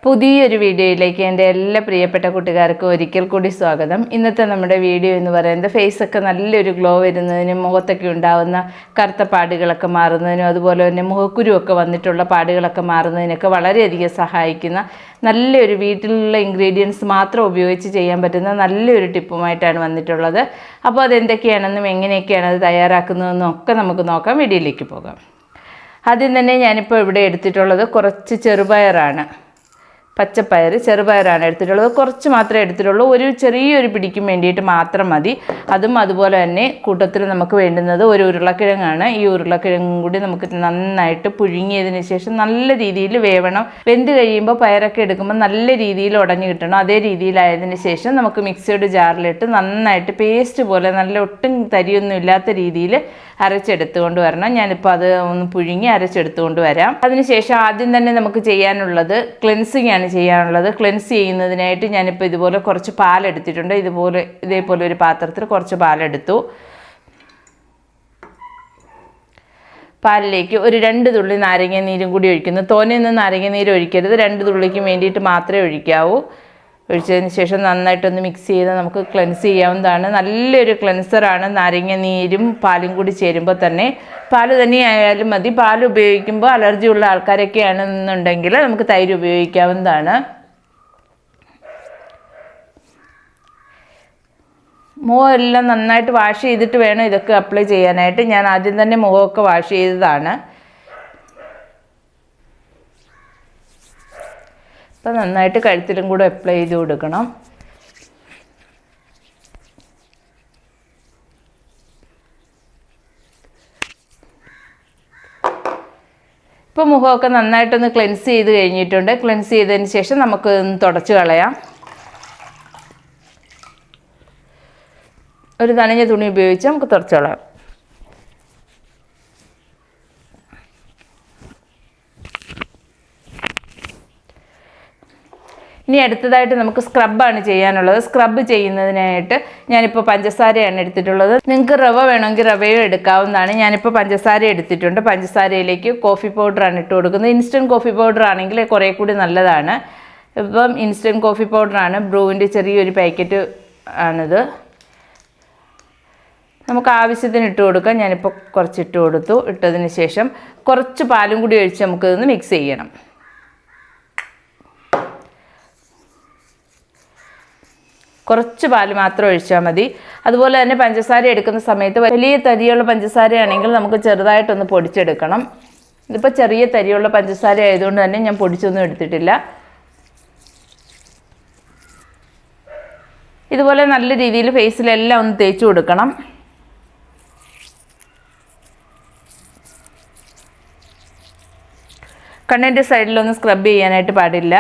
പുതിയൊരു വീഡിയോയിലേക്ക് എൻ്റെ എല്ലാ പ്രിയപ്പെട്ട കൂട്ടുകാർക്കും ഒരിക്കൽ കൂടി സ്വാഗതം. ഇന്നത്തെ നമ്മുടെ വീഡിയോ എന്ന് പറയുന്നത് ഫേസൊക്കെ നല്ലൊരു ഗ്ലോ വരുന്നതിനും മുഖത്തൊക്കെ ഉണ്ടാകുന്ന കറുത്ത പാടുകളൊക്കെ മാറുന്നതിനും അതുപോലെ തന്നെ മുഖക്കുരുവൊക്കെ വന്നിട്ടുള്ള പാടുകളൊക്കെ മാറുന്നതിനൊക്കെ വളരെയധികം സഹായിക്കുന്ന നല്ലൊരു വീട്ടിലുള്ള ഇൻഗ്രീഡിയൻസ് മാത്രം ഉപയോഗിച്ച് ചെയ്യാൻ പറ്റുന്ന നല്ലൊരു ടിപ്പുമായിട്ടാണ് വന്നിട്ടുള്ളത്. അപ്പോൾ അതെന്തൊക്കെയാണെന്നും എങ്ങനെയൊക്കെയാണ് അത് തയ്യാറാക്കുന്നതെന്നും ഒക്കെ നമുക്ക് നോക്കാം. വീഡിയോയിലേക്ക് പോകാം. ആദ്യം തന്നെ ഞാനിപ്പോൾ ഇവിടെ എടുത്തിട്ടുള്ളത് കുറച്ച് ചെറുപയറാണ്, പച്ചപ്പയർ ചെറുപയറാണ് എടുത്തിട്ടുള്ളത്. കുറച്ച് മാത്രമേ എടുത്തിട്ടുള്ളൂ, ചെറിയൊരു പിടിക്കും വേണ്ടിയിട്ട് മാത്രം മതി. അതുപോലെ തന്നെ കൂട്ടത്തിൽ നമുക്ക് വേണ്ടുന്നത് ഒരു ഉരുളക്കിഴങ്ങാണ്. ഈ ഉരുളക്കിഴങ്ങും കൂടി നമുക്ക് നന്നായിട്ട് പുഴുങ്ങിയതിന് ശേഷം നല്ല രീതിയിൽ വേവണം. വെന്ത് കഴിയുമ്പോൾ പയറൊക്കെ എടുക്കുമ്പോൾ നല്ല രീതിയിൽ ഉടഞ്ഞു കിട്ടണം. അതേ രീതിയിലായതിന് ശേഷം നമുക്ക് മിക്സിയുടെ ജാറിലിട്ട് നന്നായിട്ട് പേസ്റ്റ് പോലെ നല്ല ഒട്ടും തരിയൊന്നും ഇല്ലാത്ത രീതിയിൽ അരച്ചെടുത്തുകൊണ്ട് വരണം. ഞാനിപ്പോൾ അത് ഒന്ന് പുഴുങ്ങി അരച്ചെടുത്തുകൊണ്ട് വരാം. അതിനുശേഷം ആദ്യം തന്നെ നമുക്ക് ചെയ്യാനുള്ളത് ക്ലെൻസിങ് ആണ് ചെയ്യാനുള്ളത്. ക്ലെൻസ് ചെയ്യുന്നതിനായിട്ട് ഞാനിപ്പോൾ ഇതുപോലെ കുറച്ച് പാലെടുത്തിട്ടുണ്ട്. ഇതേപോലെ ഒരു പാത്രത്തിൽ കുറച്ച് പാലെടുത്തു. പാലിലേക്ക് ഒരു 2 തുള്ളി നാരങ്ങ നീരും കൂടി ഒഴിക്കുന്നു. തോനെയൊന്നും നാരങ്ങ നീര് ഒഴിക്കരുത്, 2 തുള്ളിക്ക് വേണ്ടിയിട്ട് മാത്രമേ ഒഴിക്കാവൂ. ഒഴിച്ചതിന് ശേഷം നന്നായിട്ടൊന്ന് മിക്സ് ചെയ്ത് നമുക്ക് ക്ലെൻസ് ചെയ്യാവുന്നതാണ്. നല്ലൊരു ക്ലെൻസറാണ് നാരങ്ങ നീരും പാലും കൂടി ചേരുമ്പോൾ തന്നെ. പാല് തന്നെ ആയാലും മതി. പാൽ ഉപയോഗിക്കുമ്പോൾ അലർജി ഉള്ള ആൾക്കാരൊക്കെ ആണെന്നുണ്ടെങ്കിൽ നമുക്ക് തൈര് ഉപയോഗിക്കാവുന്നതാണ്. മുഖമെല്ലാം നന്നായിട്ട് വാഷ് ചെയ്തിട്ട് വേണം ഇതൊക്കെ അപ്ലൈ ചെയ്യാനായിട്ട്. ഞാൻ ആദ്യം തന്നെ മുഖമൊക്കെ വാഷ് ചെയ്തതാണ്. അപ്പോൾ നന്നായിട്ട് കഴുത്തിലും കൂടെ അപ്ലൈ ചെയ്ത് കൊടുക്കണം. ഇപ്പോൾ മുഖമൊക്കെ നന്നായിട്ടൊന്ന് ക്ലെൻസ് ചെയ്ത് കഴിഞ്ഞിട്ടുണ്ട്. ക്ലെൻസ് ചെയ്തതിന് ശേഷം നമുക്ക് തുടച്ച് കളയാം. ഒരു നനഞ്ഞ തുണി ഉപയോഗിച്ച് നമുക്ക് തുടച്ച് കളയാം. ഇനി അടുത്തതായിട്ട് നമുക്ക് സ്ക്രബാണ് ചെയ്യാനുള്ളത്. സ്ക്രബ് ചെയ്യുന്നതിനായിട്ട് ഞാനിപ്പോൾ പഞ്ചസാരയാണ് എടുത്തിട്ടുള്ളത്. നിങ്ങൾക്ക് റവ വേണമെങ്കിൽ റവയും എടുക്കാവുന്നതാണ്. ഞാനിപ്പോൾ പഞ്ചസാര എടുത്തിട്ടുണ്ട്. പഞ്ചസാരയിലേക്ക് കോഫി പൗഡറാണ് ഇട്ട് കൊടുക്കുന്നത്. ഇൻസ്റ്റൻറ്റ് കോഫി പൗഡർ ആണെങ്കിൽ കുറേ കൂടി നല്ലതാണ്. ഇപ്പം ഇൻസ്റ്റൻറ്റ് കോഫി പൗഡറാണ്, ബ്രൂവിൻ്റെ ചെറിയൊരു പാക്കറ്റ് ആണിത്. നമുക്ക് ആവശ്യത്തിന് ഇട്ട് കൊടുക്കാം. ഞാനിപ്പോൾ കുറച്ച് ഇട്ട് കൊടുത്തു. ഇട്ടതിന് ശേഷം കുറച്ച് പാലും കൂടി ഒഴിച്ച് നമുക്കിതൊന്ന് മിക്സ് ചെയ്യണം. കുറച്ച് പാൽ മാത്രം ഒഴിച്ചാൽ മതി. അതുപോലെ തന്നെ പഞ്ചസാര എടുക്കുന്ന സമയത്ത് വലിയ തരിയുള്ള പഞ്ചസാരയാണെങ്കിൽ നമുക്ക് ചെറുതായിട്ടൊന്ന് പൊടിച്ചെടുക്കണം. ഇതിപ്പോൾ ചെറിയ തരിയുള്ള പഞ്ചസാര ആയതുകൊണ്ട് തന്നെ ഞാൻ പൊടിച്ചൊന്നും എടുത്തിട്ടില്ല. ഇതുപോലെ നല്ല രീതിയിൽ ഫേസിലെല്ലാം ഒന്ന് തേച്ച് കൊടുക്കണം. കണ്ണിൻ്റെ സൈഡിലൊന്നും സ്ക്രബ് ചെയ്യാനായിട്ട് പാടില്ല.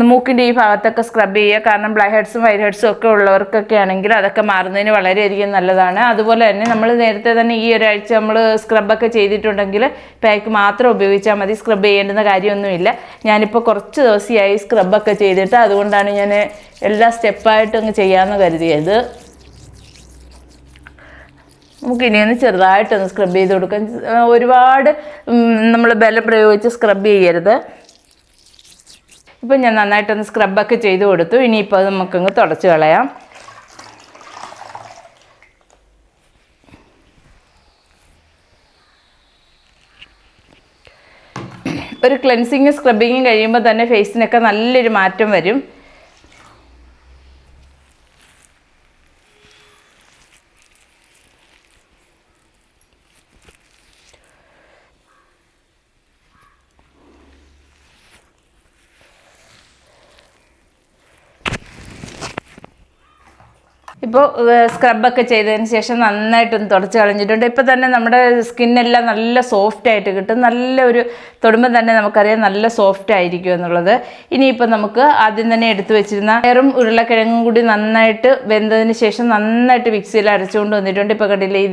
മൂക്കിൻ്റെ ഈ ഭാഗത്തൊക്കെ സ്ക്രബ് ചെയ്യുക. കാരണം ബ്ലാക്ക് ഹെഡ്സും വൈറ്റ് ഹെഡ്സും ഒക്കെ ഉള്ളവർക്കൊക്കെ ആണെങ്കിൽ അതൊക്കെ മാറുന്നതിന് വളരെയധികം നല്ലതാണ്. അതുപോലെ തന്നെ നമ്മൾ നേരത്തെ തന്നെ ഈ ഒരാഴ്ച നമ്മൾ സ്ക്രബൊക്കെ ചെയ്തിട്ടുണ്ടെങ്കിൽ പാക്ക് മാത്രം ഉപയോഗിച്ചാൽ മതി. സ്ക്രബ് ചെയ്യേണ്ടുന്ന കാര്യമൊന്നുമില്ല. ഞാനിപ്പോൾ കുറച്ച് ദിവസമായി സ്ക്രബൊക്കെ ചെയ്തിട്ട്, അതുകൊണ്ടാണ് ഞാൻ എല്ലാ സ്റ്റെപ്പായിട്ടും അങ്ങ് ചെയ്യാമെന്ന് കരുതിയത്. നമുക്കിനി ഒന്ന് ചെറുതായിട്ടൊന്ന് സ്ക്രബ് ചെയ്ത് കൊടുക്കാം. ഒരുപാട് നമ്മൾ ബലം പ്രയോഗിച്ച് സ്ക്രബ് ചെയ്യരുത്. ഇപ്പം ഞാൻ നന്നായിട്ടൊന്ന് സ്ക്രബൊക്കെ ചെയ്ത് കൊടുത്തു. ഇനിയിപ്പോൾ അത് നമുക്കങ്ങ് തുടച്ച് കളയാം. ഒരു ക്ലെൻസിങ്ങും സ്ക്രബിങ്ങും കഴിയുമ്പോൾ തന്നെ ഫേസിനൊക്കെ നല്ലൊരു മാറ്റം വരും. ഇപ്പോൾ സ്ക്രബൊക്കെ ചെയ്തതിന് ശേഷം നന്നായിട്ടൊന്ന് തുടച്ച് കളഞ്ഞിട്ടുണ്ട്. ഇപ്പോൾ തന്നെ നമ്മുടെ സ്കിന്നെല്ലാം നല്ല സോഫ്റ്റായിട്ട് കിട്ടും. നല്ലൊരു തൊടുമ്പോൾ തന്നെ നമുക്കറിയാം നല്ല സോഫ്റ്റ് ആയിരിക്കും എന്നുള്ളത്. ഇനിയിപ്പോൾ നമുക്ക് ആദ്യം തന്നെ എടുത്തു വെച്ചിരുന്ന പയറും ഉരുളക്കിഴങ്ങും കൂടി നന്നായിട്ട് വെന്തതിന് ശേഷം നന്നായിട്ട് മിക്സിയിൽ അരച്ചുകൊണ്ട് വന്നിട്ടുണ്ട്. ഇപ്പോൾ കണ്ടില്ലേ,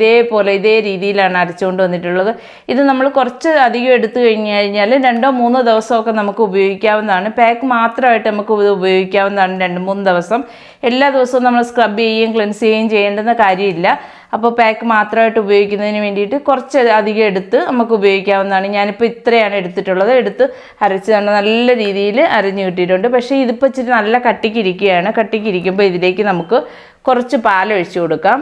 ഇതേ രീതിയിലാണ് അരച്ചുകൊണ്ട് വന്നിട്ടുള്ളത്. ഇത് നമ്മൾ കുറച്ച് അധികം എടുത്തു കഴിഞ്ഞാൽ 2-3 ദിവസമൊക്കെ നമുക്ക് ഉപയോഗിക്കാവുന്നതാണ്. പാക്ക് മാത്രമായിട്ട് നമുക്ക് ഇത് ഉപയോഗിക്കാവുന്നതാണ് 2-3 ദിവസം. എല്ലാ ദിവസവും നമ്മൾ സ്ക്രബ് ചെയ്യുകയും ക്ലെൻസ് ചെയ്യുകയും ചെയ്യേണ്ടുന്ന കാര്യമില്ല. അപ്പോൾ പാക്ക് മാത്രമായിട്ട് ഉപയോഗിക്കുന്നതിന് വേണ്ടിയിട്ട് കുറച്ച് അധികം എടുത്ത് നമുക്ക് ഉപയോഗിക്കാവുന്നതാണ്. ഞാനിപ്പോൾ ഇത്രയാണ് എടുത്തിട്ടുള്ളത്. എടുത്ത് അരച്ച് നല്ല രീതിയിൽ അരഞ്ഞ് കിട്ടിയിട്ടുണ്ട്. പക്ഷേ ഇതിപ്പോൾ ഇച്ചിരി നല്ല കട്ടിക്കിരിക്കുകയാണ്. കട്ടിക്കിരിക്കുമ്പോൾ ഇതിലേക്ക് നമുക്ക് കുറച്ച് പാലൊഴിച്ച് കൊടുക്കാം.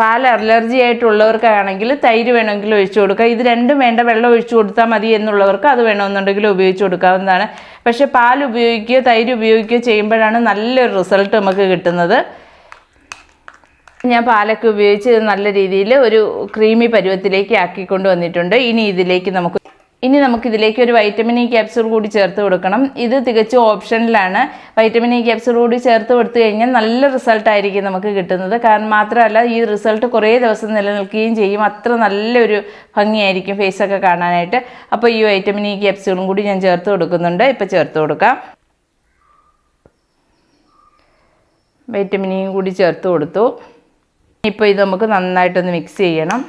പാൽ അലർജി ആയിട്ടുള്ളവർക്കാണെങ്കിൽ തൈര് വേണമെങ്കിൽ ഒഴിച്ചു കൊടുക്കുക. ഇത് രണ്ടും വേണ്ട, വെള്ളം ഒഴിച്ചു കൊടുത്താൽ മതി എന്നുള്ളവർക്ക് അത് വേണമെന്നുണ്ടെങ്കിൽ ഉപയോഗിച്ച് കൊടുക്കാവുന്നതാണ്. പക്ഷേ പാൽ ഉപയോഗിക്കുകയോ തൈര് ഉപയോഗിക്കുകയോ ചെയ്യുമ്പോഴാണ് നല്ലൊരു റിസൾട്ട് നമുക്ക് കിട്ടുന്നത്. ഞാൻ പാലൊക്കെ ഉപയോഗിച്ച് നല്ല രീതിയിൽ ഒരു ക്രീമി പരുവത്തിലേക്ക് ആക്കിക്കൊണ്ട് വന്നിട്ടുണ്ട്. ഇനി നമുക്കിതിലേക്ക് ഒരു വൈറ്റമിൻ ഇ ക്യാപ്സ്യൂൾ കൂടി ചേർത്ത് കൊടുക്കണം. ഇത് തികച്ചും ഓപ്ഷനിലാണ്. വൈറ്റമിൻ ഇ ക്യാപ്സ്യൂൾ കൂടി ചേർത്ത് കൊടുത്തു കഴിഞ്ഞാൽ നല്ല റിസൾട്ടായിരിക്കും നമുക്ക് കിട്ടുന്നത്. കാരണം മാത്രമല്ല ഈ റിസൾട്ട് കുറേ ദിവസം നിലനിൽക്കുകയും ചെയ്യും. അത്ര നല്ലൊരു ഭംഗിയായിരിക്കും ഫേസൊക്കെ കാണാനായിട്ട്. അപ്പോൾ ഈ വൈറ്റമിൻ ഇ ക്യാപ്സ്യൂളും കൂടി ഞാൻ ചേർത്ത് കൊടുക്കുന്നുണ്ട്. ഇപ്പോൾ ചേർത്ത് കൊടുക്കാം. വൈറ്റമിൻ ഇ കൂടി ചേർത്ത് കൊടുത്തു. ഇപ്പോൾ ഇത് നമുക്ക് നന്നായിട്ടൊന്ന് മിക്സ് ചെയ്യണം.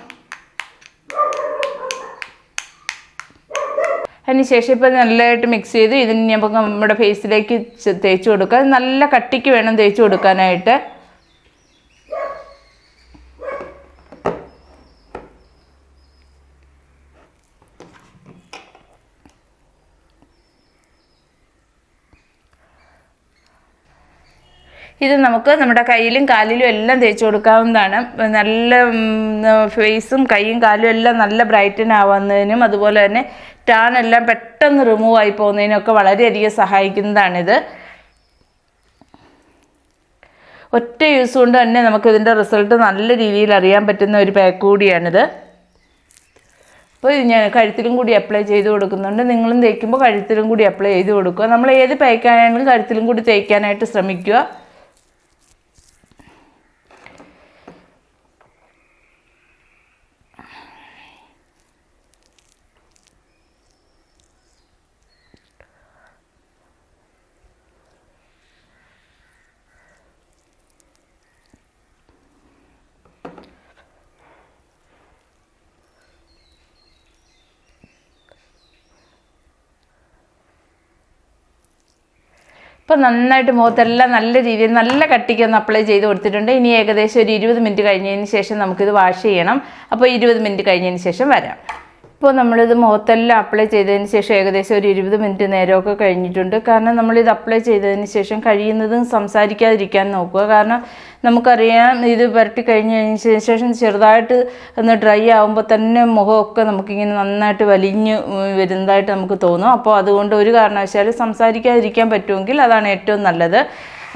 അതിനുശേഷം ഇപ്പോൾ നല്ലതായിട്ട് മിക്സ് ചെയ്ത് ഇതിന് നമുക്ക് നമ്മുടെ ഫേസിലേക്ക് തേച്ച് കൊടുക്കുക. നല്ല കട്ടിക്ക് വേണം തേച്ച് കൊടുക്കാനായിട്ട്. ഇത് നമുക്ക് നമ്മുടെ കയ്യിലും കാലിലും എല്ലാം തേച്ച് കൊടുക്കാവുന്നതാണ്. നല്ല ഫേസും കൈയും കാലും എല്ലാം നല്ല ബ്രൈറ്റൻ ആവുന്നതിനും അതുപോലെ തന്നെ ടാൻ എല്ലാം പെട്ടെന്ന് റിമൂവ് ആയി പോകുന്നതിനൊക്കെ വളരെയധികം സഹായിക്കുന്നതാണിത്. ഒറ്റ യൂസ് കൊണ്ട് തന്നെ നമുക്കിതിൻ്റെ റിസൾട്ട് നല്ല രീതിയിൽ അറിയാൻ പറ്റുന്ന ഒരു പാക്ക് കൂടിയാണിത്. അപ്പോൾ ഞാൻ കഴുത്തിലും കൂടി അപ്ലൈ ചെയ്ത് കൊടുക്കുന്നുണ്ട്. നിങ്ങളും തേക്കുമ്പോൾ കഴുത്തിലും കൂടി അപ്ലൈ ചെയ്ത് കൊടുക്കുക. നമ്മൾ ഏത് പാക്കാണെങ്കിലും കഴുത്തിലും കൂടി തേക്കാനായിട്ട് ശ്രമിക്കുക. ഇപ്പോൾ നന്നായിട്ട് മുഖത്തെല്ലാം നല്ല രീതിയിൽ നല്ല കട്ടിക്കൊന്ന് അപ്ലൈ ചെയ്ത് കൊടുത്തിട്ടുണ്ട്. ഇനി ഏകദേശം ഒരു 20 മിനിറ്റ് കഴിഞ്ഞതിന് ശേഷം നമുക്കിത് വാഷ് ചെയ്യണം. അപ്പോൾ 20 മിനിറ്റ് കഴിഞ്ഞതിന് ശേഷം വരാം. ഇപ്പോൾ നമ്മളിത് മുഖത്തെല്ലാം അപ്ലൈ ചെയ്തതിന് ശേഷം ഏകദേശം ഒരു 20 മിനിറ്റ് നേരമൊക്കെ കഴിഞ്ഞിട്ടുണ്ട്. കാരണം നമ്മളിത് അപ്ലൈ ചെയ്തതിന് ശേഷം കഴിയുന്നതും സംസാരിക്കാതിരിക്കാൻ നോക്കുക. കാരണം നമുക്കറിയാം ഇത് പുരട്ടി കഴിഞ്ഞതിന് ശേഷം ചെറുതായിട്ട് ഒന്ന് ഡ്രൈ ആകുമ്പോൾ തന്നെ മുഖമൊക്കെ നമുക്കിങ്ങനെ നന്നായിട്ട് വലിഞ്ഞ് വരുന്നതായിട്ട് നമുക്ക് തോന്നും. അപ്പോൾ അതുകൊണ്ട് ഒരു കാരണവശാലും സംസാരിക്കാതിരിക്കാൻ പറ്റുമെങ്കിൽ അതാണ് ഏറ്റവും നല്ലത്.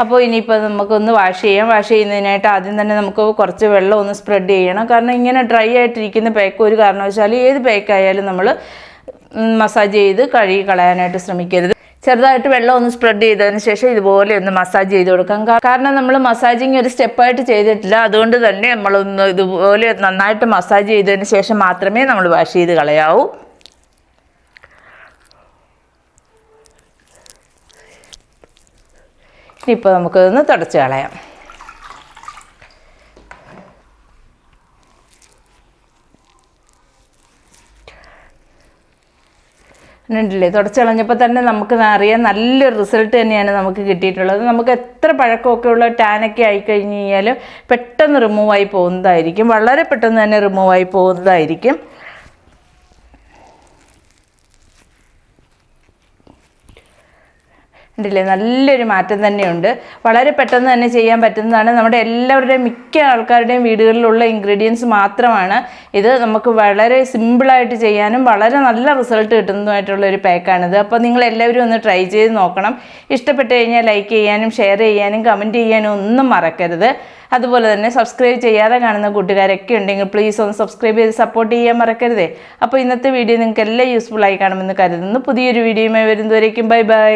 അപ്പോൾ ഇനിയിപ്പോൾ നമുക്കൊന്ന് വാഷ് ചെയ്യാം. വാഷ് ചെയ്യുന്നതിനായിട്ട് ആദ്യം തന്നെ നമുക്ക് കുറച്ച് വെള്ളം ഒന്ന് സ്പ്രെഡ് ചെയ്യണം. കാരണം ഇങ്ങനെ ഡ്രൈ ആയിട്ടിരിക്കുന്ന പാക്ക് ഒരു കാരണവശാലും ഏത് പാക്കായാലും നമ്മൾ മസാജ് ചെയ്ത് കഴുകി കളയാനായിട്ട് ശ്രമിക്കരുത്. ചെറുതായിട്ട് വെള്ളം ഒന്ന് സ്പ്രെഡ് ചെയ്തതിന് ശേഷം ഇതുപോലെ ഒന്ന് മസാജ് ചെയ്ത് കൊടുക്കാം. കാരണം നമ്മൾ മസാജിങ് ഒരു സ്റ്റെപ്പായിട്ട് ചെയ്തിട്ടില്ല. അതുകൊണ്ട് തന്നെ നമ്മളൊന്ന് ഇതുപോലെ നന്നായിട്ട് മസാജ് ചെയ്തതിന് ശേഷം മാത്രമേ നമ്മൾ വാഷ് ചെയ്ത് കളയാവൂ. ഇപ്പോൾ നമുക്കതൊന്ന് തുടച്ച് കളയാം. ഉണ്ടല്ലേ, തുടച്ച് കളഞ്ഞപ്പോൾ തന്നെ നമുക്ക് അറിയാം നല്ലൊരു റിസൾട്ട് തന്നെയാണ് നമുക്ക് കിട്ടിയിട്ടുള്ളത്. നമുക്ക് എത്ര പഴക്കമൊക്കെ ഉള്ള ടാനൊക്കെ ആയിക്കഴിഞ്ഞ് കഴിഞ്ഞാൽ പെട്ടെന്ന് റിമൂവായി പോകുന്നതായിരിക്കും. വളരെ പെട്ടെന്ന് തന്നെ റിമൂവായി പോകുന്നതായിരിക്കും. ഉണ്ടല്ലേ, നല്ലൊരു മാറ്റം തന്നെയുണ്ട്. വളരെ പെട്ടെന്ന് തന്നെ ചെയ്യാൻ പറ്റുന്നതാണ്. നമ്മുടെ എല്ലാവരുടെയും മിക്ക ആൾക്കാരുടെയും വീടുകളിലുള്ള ഇൻഗ്രീഡിയൻസ് മാത്രമാണ് ഇത്. നമുക്ക് വളരെ സിമ്പിളായിട്ട് ചെയ്യാനും വളരെ നല്ല റിസൾട്ട് കിട്ടുന്നതുമായിട്ടുള്ള ഒരു പാക്കാണിത്. അപ്പോൾ നിങ്ങളെല്ലാവരും ഒന്ന് ട്രൈ ചെയ്ത് നോക്കണം. ഇഷ്ടപ്പെട്ട് കഴിഞ്ഞാൽ ലൈക്ക് ചെയ്യാനും ഷെയർ ചെയ്യാനും കമൻറ്റ് ചെയ്യാനും ഒന്നും മറക്കരുത്. അതുപോലെ തന്നെ സബ്സ്ക്രൈബ് ചെയ്യാതെ കാണുന്ന കൂട്ടുകാരൊക്കെ ഉണ്ടെങ്കിൽ പ്ലീസ് ഒന്ന് സബ്സ്ക്രൈബ് ചെയ്ത് സപ്പോർട്ട് ചെയ്യാൻ മറക്കരുതേ. അപ്പോൾ ഇന്നത്തെ വീഡിയോ നിങ്ങൾക്ക് എല്ലാം യൂസ്ഫുൾ ആയി കാണുമെന്ന് കരുതുന്നു. പുതിയൊരു വീഡിയോയുമായി വരുന്നതുവരേക്കും ബൈ ബൈ.